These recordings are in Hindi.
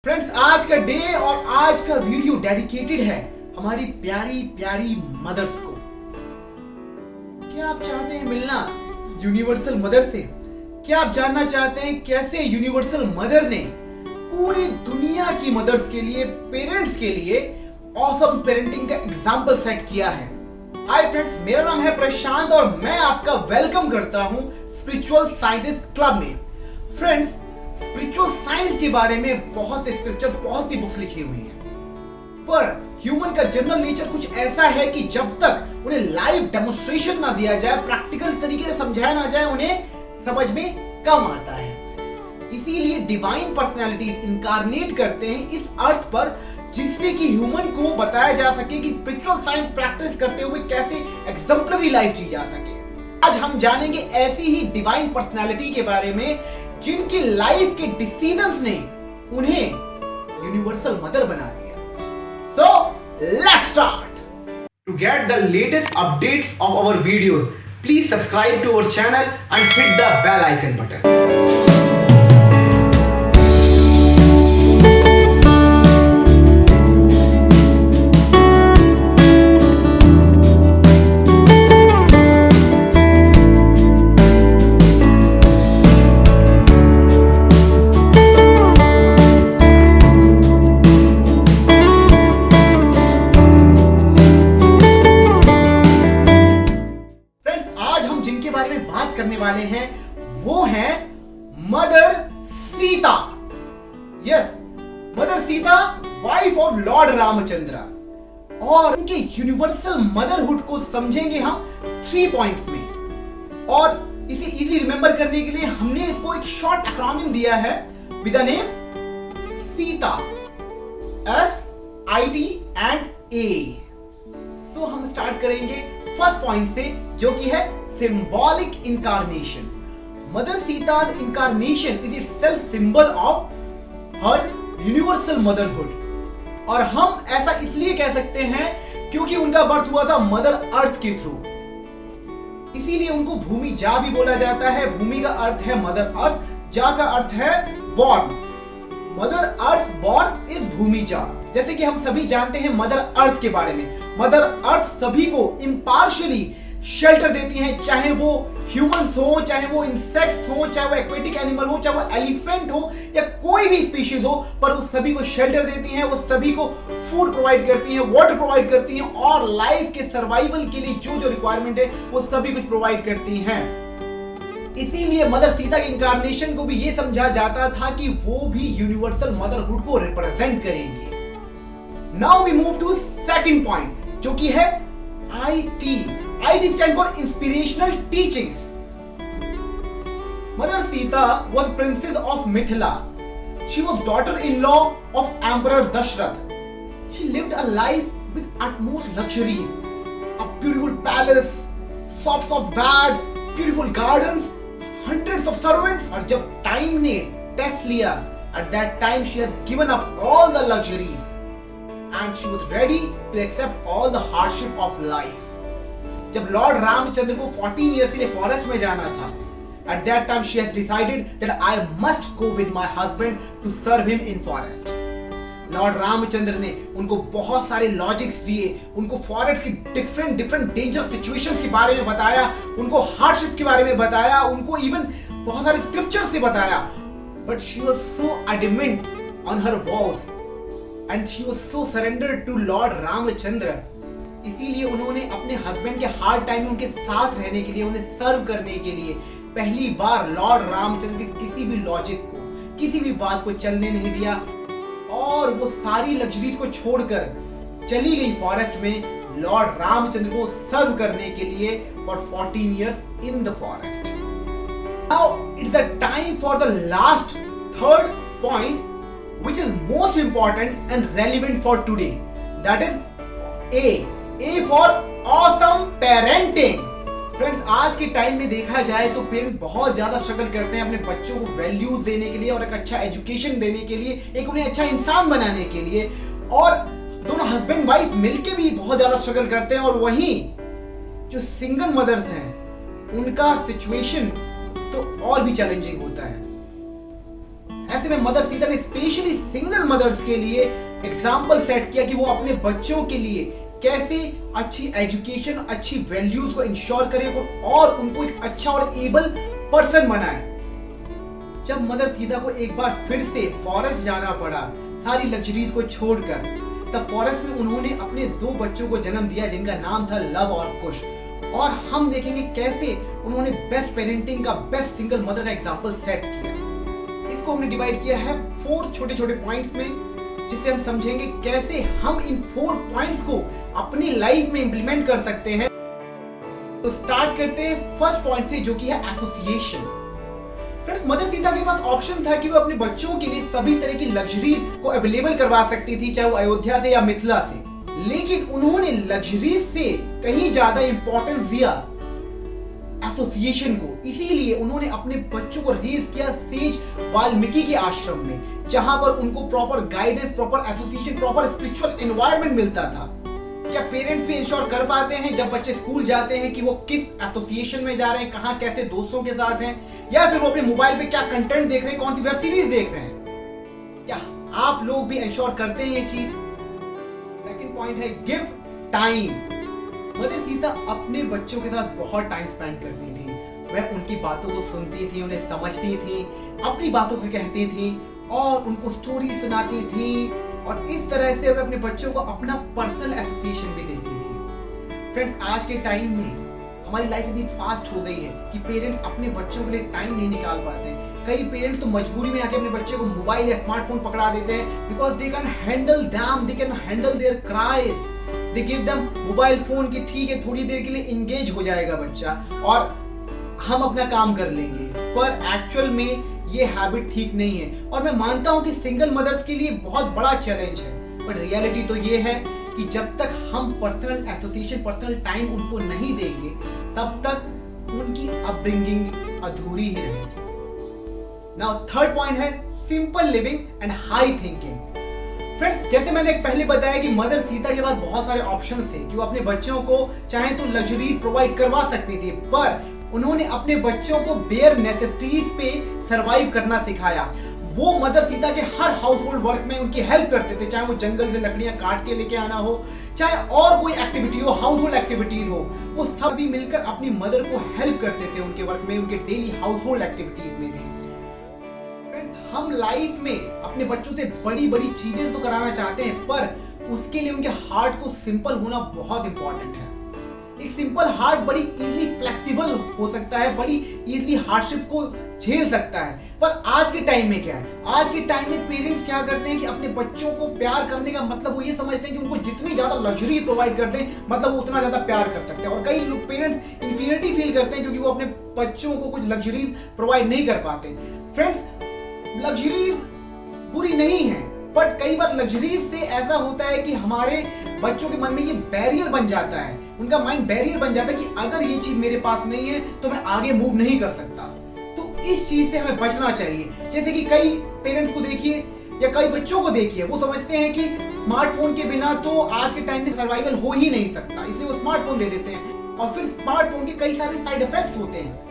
फ्रेंड्स, आज का डे और आज का वीडियो डेडिकेटेड है हमारी प्यारी प्यारी मदर्स को। क्या आप चाहते हैं मिलना यूनिवर्सल मदर से? क्या आप जानना चाहते हैं कैसे यूनिवर्सल मदर ने पूरी दुनिया की मदर्स के लिए, पेरेंट्स के लिए ऑसम पेरेंटिंग का एग्जाम्पल सेट किया है? हाय फ्रेंड्स, मेरा नाम है प्रशांत और मैं आपका वेलकम करता हूं स्पिरिचुअल साइंटिस्ट क्लब में। फ्रेंड्स, स्पिरिचुअल साइंस के बारे में बहुत से स्क्रिप्चर्स, बहुत सी बुक्स लिखी हुई हैं, पर ह्यूमन का जनरल नेचर कुछ ऐसा है कि जब तक उन्हें लाइव डेमोन्स्ट्रेशन ना दिया जाए, प्रैक्टिकल तरीके से समझाया ना जाए, उन्हें समझ में कम आता है। इसीलिए डिवाइन पर्सनैलिटीज इनकारनेट करते हैं इस अर्थ पर, जिससे कि ह्यूमन को बताया जा सके कि स्पिरिचुअल साइंस प्रैक्टिस करते हुए कैसे एग्जाम्पलरी लाइफ जी जा सके। आज हम जानेंगे ऐसी ही डिवाइन पर्सनैलिटी के बारे में जिनकी लाइफ के डिसीजंस ने उन्हें यूनिवर्सल मदर बना दिया। So let's start. To get the latest updates of our videos, please subscribe to our channel and hit the bell icon button. करने वाले हैं वो हैं mother Sita. Yes, mother Sita, wife of lord Ramchandra. और उनके यूनिवर्सल मदरहुड को समझेंगे हम 3 पॉइंट्स में, और इसे इजी रिमेंबर करने के लिए हमने इसको एक शॉर्ट एक्रोनिम दिया है with the name Sita, SIT and A। सो हम स्टार्ट करेंगे फर्स्ट पॉइंट से, जो कि है symbolic incarnation. Mother Sita's incarnation is itself symbol of her universal motherhood. और हम ऐसा इसलिए कह सकते हैं क्योंकि उनका बर्थ हुआ था मदर अर्थ के थ्रू। इसीलिए उनको भूमि जा भी बोला जाता है। भूमि का अर्थ है मदर अर्थ, जा का अर्थ है born. Mother earth born is भूमि जा। जैसे कि हम सभी जानते हैं मदर अर्थ के बारे में, मदर अर्थ सभी को इम्पार्शियली शेल्टर देती हैं, चाहे वो ह्यूमंस हो, चाहे वो इंसेक्ट्स हो, चाहे वो एक्वेटिक एनिमल हो, चाहे वो एलिफेंट हो या कोई भी स्पीशीज हो, पर वो सभी को शेल्टर देती हैं, वो सभी को फूड प्रोवाइड करती हैं, वाटर प्रोवाइड करती हैं, और लाइफ के सर्वाइवल के लिए जो जो रिक्वायरमेंट है वो सभी कुछ प्रोवाइड करती हैं। इसीलिए मदर सीता के इंकारनेशन को भी ये समझा जाता था कि वो भी यूनिवर्सल मदरहुड को रिप्रेजेंट करेंगे। Now we move to second point, जो कि है IT. IT stands for inspirational teachings. Mother Sita was princess of Mithila. She was daughter-in-law of Emperor Dashrath. She lived a life with utmost luxuries. A beautiful palace, soft beds, beautiful gardens, hundreds of servants. और जब टाइम ने टेस्ट लिया, at that time she has given up all the luxuries and she was ready to accept all the hardship of life. जब लॉर्ड रामचंद्र को 14 ईयर्स के लिए फॉरेस्ट में जाना था, at that time she has decided that I must go with my husband to serve him in forest. Lord Ramchandra ने उनको बहुत सारे लॉजिक्स दिए, उनको फॉरेस्ट की डिफरेंट डेंजरस सिचुएशंस के बारे में बताया, उनको हार्डशिप के बारे में बताया, उनको इवन बहुत सारे स्क्रिप्चर्स से बताया, but she was so adamant on her vows and she was so surrendered to Lord Ramchandra. इसीलिए उन्होंने अपने हस्बैंड के हार्ड टाइम में उनके साथ रहने के लिए, उन्हें सर्व करने के लिए पहली बार लॉर्ड रामचंद्र के किसी भी लॉजिक को, किसी भी बात को चलने नहीं दिया, और वो सारी लग्जरीज को छोड़कर चली गई फॉरेस्ट में लॉर्ड रामचंद्र को सर्व करने के लिए for 14 years in the forest. Now it's the time for the last third point, which is most important and relevant for today, that is A for awesome parenting. Friends, आज के टाइम में देखा जाए तो पेरेंट्स बहुत ज्यादा स्ट्रगल करते हैं अपने बच्चों को वैल्यूज देने के लिए और एक अच्छा एजुकेशन देने के लिए, एक उन्हें अच्छा इंसान बनाने के लिए, और दोनों हस्बैंड वाइफ मिलके भी बहुत ज्यादा स्ट्रगल करते हैं। और वहीं जो सिंगल मदर्स हैं उनका सिचुएशन तो और भी चैलेंजिंग होता है। ऐसे में मदर सीता ने स्पेशली सिंगल मदर्स के लिए एग्जाम्पल सेट किया कि वो अपने बच्चों के लिए कैसे अच्छी एजुकेशन, अच्छी वैल्यूज को इंश्योर करें और उनको एक अच्छा और एबल पर्सन बनाए। जब मदर सीता को एक बार फिर से फॉरेस्ट जाना पड़ा सारी लग्जरीज को छोड़कर, तब फॉरेस्ट में उन्होंने अपने 2 बच्चों को जन्म दिया जिनका नाम था लव और कुश। और हम देखेंगे कैसे उन्होंने बेस्ट पेरेंटिंग का, बेस्ट सिंगल मदर का एग्जांपल सेट किया। इसको हमने डिवाइड किया है 4 छोटे छोटे पॉइंट्स में, जिससे हम समझेंगे कैसे हम इन 4 पॉइंट्स को अपनी लाइफ में इंप्लीमेंट कर सकते हैं। तो स्टार्ट करते हैं फर्स्ट पॉइंट से, जो कि है एसोसिएशन। फ्रेंड्स, मदर सीता के पास ऑप्शन था कि वो अपने बच्चों के लिए सभी तरह की लग्जरीज को अवेलेबल करवा सकती थी, चाहे वो अयोध्या से या मिथिला से, लेकिन उन्होंने लग्जरीज से कहीं ज्यादा इंपॉर्टेंस दिया एसोसिएशन को। इसीलिए उन्होंने अपने बच्चों को रेज किया सेज वाल्मीकि के आश्रम में, जहां पर उनको proper guidance, proper association, proper spiritual environment मिलता था। क्या पेरेंट्स भी इंश्योर कर पाते हैं जब बच्चे स्कूल जाते हैं कि वो किस एसोसिएशन में जा रहे हैं, कहां कैसे दोस्तों के साथ हैं, या फिर वो अपने मोबाइल पे क्या कंटेंट देख रहे हैं, कौन सी वेब सीरीज देख रहे हैं? क्या आप लोग भी इंश्योर करते हैं ये चीज? सेकंड पॉइंट है गिव टाइम। मदर सीता अपने बच्चों के साथ बहुत टाइम स्पेंड करती थी। वह उनकी बातों को सुनती थी, उन्हें समझती थी, अपनी बातों को कहती थी और उनको स्टोरी सुनाती थी, और इस तरह से वह अपने बच्चों को अपना पर्सनल एसोसिएशन भी देती थी। फ्रेंड्स, आज के टाइम में हमारी लाइफ इतनी फास्ट हो गई है कि पेरेंट्स अपने बच्चों के लिए टाइम नहीं निकाल पाते हैं। कई पेरेंट्स तो मजबूरी में आके अपने बच्चे को मोबाइल या स्मार्टफोन पकड़ा देते हैं, because they can handle them, they can handle their cries, they give them mobile phone की, ठीक है थोड़ी देर के लिए इंगेज हो जाएगा बच्चा और हम अपना काम कर लेंगे, पर एक्चुअल में ये हैबिट ठीक नहीं है। और मैं मानता हूं कि सिंगल मदर्स के लिए बहुत बड़ा चैलेंज है, बट रियलिटी तो ये है कि जब तक हम पर्सनल एसोसिएशन, पर्सनल टाइम उनको नहीं देंगे, तब तक उनकी अपब्रिंगिंग अधूरी ही रहेगी। नाउ थर्ड पॉइंट है simple living and high thinking. Friends, जैसे मैंने पहले बताया कि मदर सीता के पास बहुत सारे ऑप्शंस थे कि वो अपने बच्चों को चाहे तो लग्जरीज प्रोवाइड करवा सकती थी, पर उन्होंने अपने बच्चों को बेयर नेसेसिटीज पे सरवाइव करना सिखाया। वो मदर सीता के हर हाउस होल्ड वर्क में उनकी हेल्प करते थे, चाहे वो जंगल से लकड़ियां काट के लेके आना हो, चाहे और कोई एक्टिविटी हो, हाउस होल्ड एक्टिविटीज हो, वो सभी मिलकर अपनी मदर को हेल्प करते थे उनके वर्क में, उनके डेली हाउस होल्ड एक्टिविटीज में भी। हम लाइफ में अपने बच्चों से बड़ी बड़ी चीजें तो कराना चाहते हैं, पर उसके लिए उनके हार्ट को सिंपल होना बहुत इंपॉर्टेंट है। एक सिंपल हार्ट बड़ी इजीली फ्लेक्सिबल हो सकता है, बड़ी इजीली हार्डशिप को झेल सकता है। पर आज के टाइम में क्या है, आज के टाइम में पेरेंट्स क्या करते हैं कि अपने बच्चों को प्यार करने का मतलब वो ये समझते हैं कि उनको जितनी ज्यादा लग्जरी प्रोवाइड करते हैं, मतलब वो उतना ज्यादा प्यार कर सकते हैं। और कई लोग पेरेंट्स इंफीरियरिटी फील करते हैं क्योंकि वो अपने बच्चों को कुछ लग्जरीज प्रोवाइड नहीं कर पाते। फ्रेंड्स, लग्जरीज बुरी नहीं है, बट कई बार लग्जरीज से ऐसा होता है कि हमारे बच्चों के मन में ये बैरियर बन जाता है, उनका माइंड बैरियर बन जाता है कि अगर ये चीज मेरे पास नहीं है तो मैं आगे मूव नहीं कर सकता। तो इस चीज से हमें बचना चाहिए। जैसे कि कई पेरेंट्स को देखिए या कई बच्चों को देखिए, वो समझते हैं कि स्मार्टफोन के बिना तो आज के टाइम में सर्वाइवल हो ही नहीं सकता, इसलिए वो स्मार्टफोन दे देते हैं और फिर स्मार्टफोन के कई सारे साइड इफेक्ट्स होते हैं।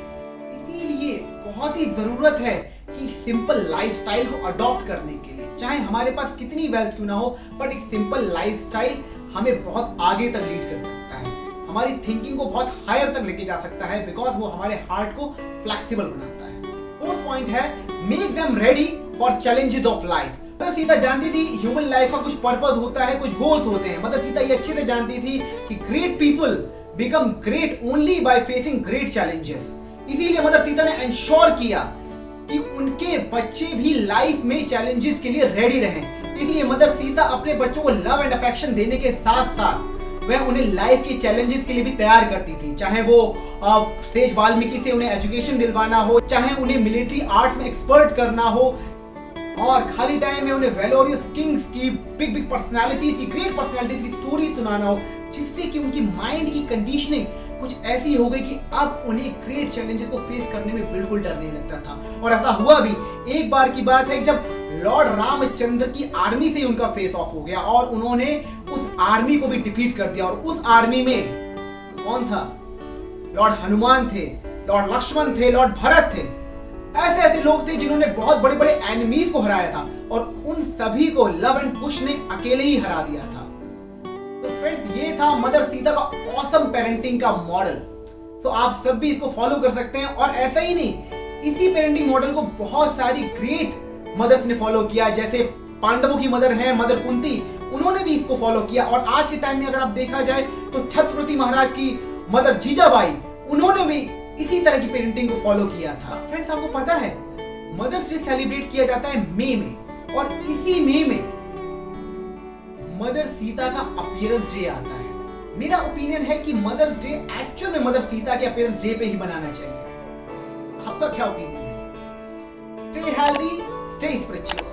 इसीलिए बहुत ही जरूरत है कि सिंपल लाइफस्टाइल को अडॉप्ट करने के लिए, चाहे हमारे पास कितनी वेल्थ क्यों ना हो, बट एक सिंपल लाइफस्टाइल हमें बहुत आगे तक लीड कर सकता है, हमारी थिंकिंग को बहुत हायर तक लेके जा सकता है, बिकॉज वो हमारे हार्ट को फ्लेक्सिबल बनाता है। फोर्थ पॉइंट है make them ready for challenges of life. Mother Sita जानती थी ह्यूमन लाइफ का कुछ पर्पस होता है, कुछ गोल्स होते हैं। मदर सीता ये अच्छे से जानती थी कि great people become great only by facing great challenges. इसीलिए मदर सीता ने इंश्योर किया कि उनके बच्चे भी लाइफ में चैलेंजेस के लिए रेडी रहें। इसलिए मदर सीता अपने बच्चों को लव एंड अफेक्शन देने के साथ साथ वह उन्हें लाइफ के चैलेंजेस के लिए भी तैयार करती थी, चाहे वो सेज वाल्मीकि से उन्हें एजुकेशन दिलवाना हो, चाहे उन्हें मिलिट्री आर्ट्स में एक्सपर्ट करना हो, और खाली टाइम में उन्हें वेलोरियस किंग्स की बिग बिग पर्सनालिटीज की, ग्रेट पर्सनालिटीज की स्टोरी सुनाना हो, जिससे कि उनकी माइंड की कंडीशनिंग कुछ ऐसी हो गई कि अब उन्हें ग्रेट चैलेंजेस को फेस करने में बिल्कुल डर नहीं लगता था। और ऐसा हुआ भी। एक बार की बात है जब लॉर्ड रामचंद्र की आर्मी से उनका फेस ऑफ हो गया और उन्होंने उस आर्मी को भी डिफीट कर दिया। और उस आर्मी में कौन था? लॉर्ड हनुमान थे, लॉर्ड लक्ष्मण थे, लॉर्ड भरत थे। ऐसे ऐसे लोग थे जिन्होंने बहुत बड़े बड़े एनिमीज को हराया था और उन सभी को लव एंड कुश ने अकेले ही हरा दिया था। तो फ्रेंड्स, ये था मदर सीता का ऑसम पेरेंटिंग का मॉडल। तो आप सब भी इसको फॉलो कर सकते हैं। और ऐसा ही नहीं, इसी पेरेंटिंग मॉडल को बहुत सारी ग्रेट मदर्स ने फॉलो किया। जैसे पांडवों की मदर है मदर कुंती, उन्होंने भी इसको फॉलो किया। और आज के टाइम में अगर आप देखा जाए तो छत्रपति महाराज की मदर जीजाबाई, उन्होंने भी इसी तरह की पेरेंटिंग को फॉलो किया था। फ्रेंड्स, आपको पता है मदर्स डे सेलिब्रेट किया जाता है मई में, और इसी मई में मदर सीता का अपीयरेंस डे आता है। मेरा ओपिनियन है कि मदर्स डे एक्चुअल में मदर सीता के अपीयरेंस डे पे ही बनाना चाहिए। आपका क्या ओपिनियन है? Stay healthy, stay spiritual.